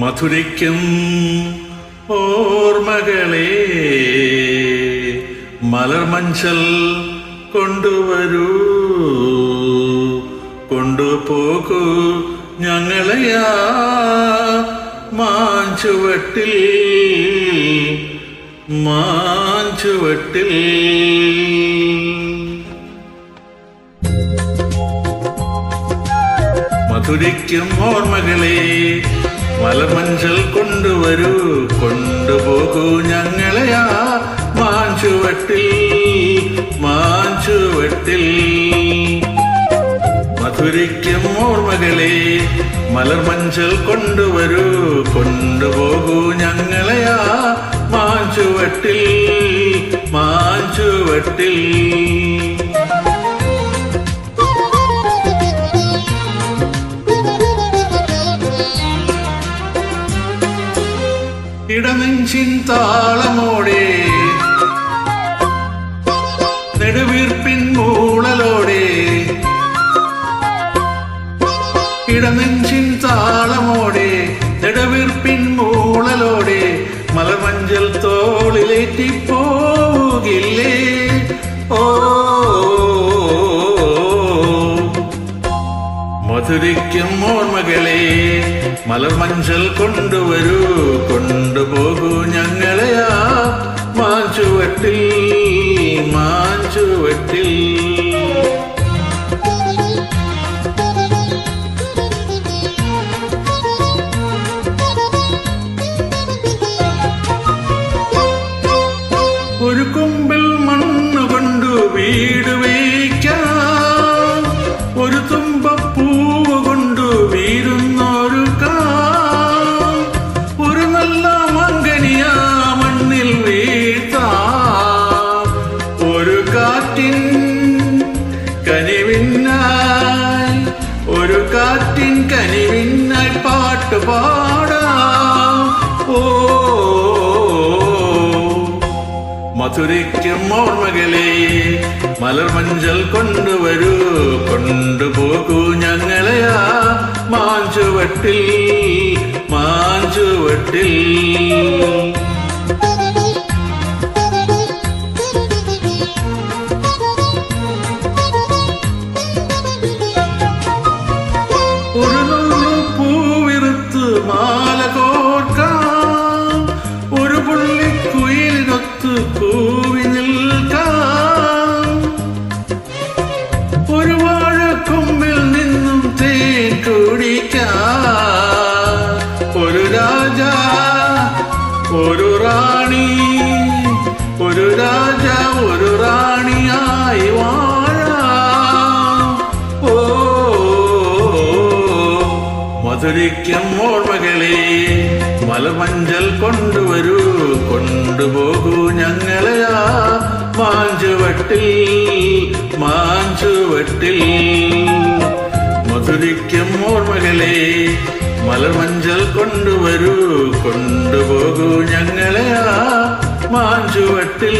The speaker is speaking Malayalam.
മധുരിക്കും ഓർമ്മകളെ മലർമഞ്ചൽ കൊണ്ടുവരൂ, കൊണ്ടുപോകൂ ഞങ്ങളെയാ മാഞ്ചുവട്ടിൽ, മാഞ്ചുവട്ടിൽ. മധുരിക്കും ഓർമ്മകളെ മലർമഞ്ചൽ കൊണ്ടുവരൂ, കൊണ്ടുപോകൂ ഞങ്ങളെയാ മാഞ്ചുവട്ടിൽ, മാഞ്ചുവട്ടിൽ. മധുരിക്കും ഓർമ്മകളെ മലർമഞ്ചൽ കൊണ്ടുവരൂ, കൊണ്ടുപോകൂ ഞങ്ങളെയാ മാഞ്ചുവട്ടിൽ, മാഞ്ചുവട്ടിൽ. ഇടനെഞ്ചിൻ താളമോടെ നെടുവീർപ്പിൻ മൂളലോടെ, ഇടനെഞ്ചിൻ താളമോടെ നെടുവീർപ്പിൻ മൂളലോടെ മലർമഞ്ചൽ തോളിലേറ്റിപ്പോകില്ലേ? ഓ മധുരിക്കും ഓർമ്മകളെ മലർമഞ്ചൽ കൊണ്ടുവരൂ, കൊണ്ടുപോകൂ ഞങ്ങളെയാ മാഞ്ചുവട്ടിൽ, മാഞ്ചുവട്ടിൽ. ഒരു കൊമ്പിൽ മണ്ണുകൊണ്ടു വീട് വയ്ക്കാം, ഒരു തുമ്പപ്പൂവ് കൊണ്ടു വീരുന്നൊരുക്കാം, ഒരു നല്ല മംഗനിയാ മണ്ണിൽ വീഴ്ത്താം, ഒരു കാറ്റിൻ കനിവിനായി, ഒരു കാറ്റിൻ കനിവിനായി പാട്ട് പാടാം. ഓ മധുരിക്കും ഓർമ്മകളെ മലർമഞ്ചൽ കൊണ്ടുവരൂ, കൊണ്ടുപോകൂ ഞങ്ങളെയാ മാഞ്ചുവട്ടിൽ, മാഞ്ചുവട്ടിൽ. ഒരു നുള്ളു പൂവിറുത്ത് മാല കോർക്കാം, ഒരു പുള്ളിക്കുയിലിനൊത്ത് കൂവി നിൽക്കാം, ഒരു വാഴക്കൊമ്പിൽ നിന്നും തേൻ കുടിക്കാം, ഒരു രാജാ ഒരു റാണി, ഒരു രാജ ഒരു റാണിയായി വാഴാം. ഓ മധുരിക്കും ഓർമ്മകളെ മലർമഞ്ചൽ കൊണ്ടുവരൂ, കൊണ്ടുപോകൂ ഞങ്ങളെയാ മാഞ്ചുവട്ടിൽ, മാഞ്ചുവട്ടിൽ. മധുരിക്കും ഓർമ്മകളെ മലർമഞ്ചൽ കൊണ്ടുവരൂ, കൊണ്ടുപോകൂ ഞങ്ങളെയാ മാഞ്ചുവട്ടിൽ,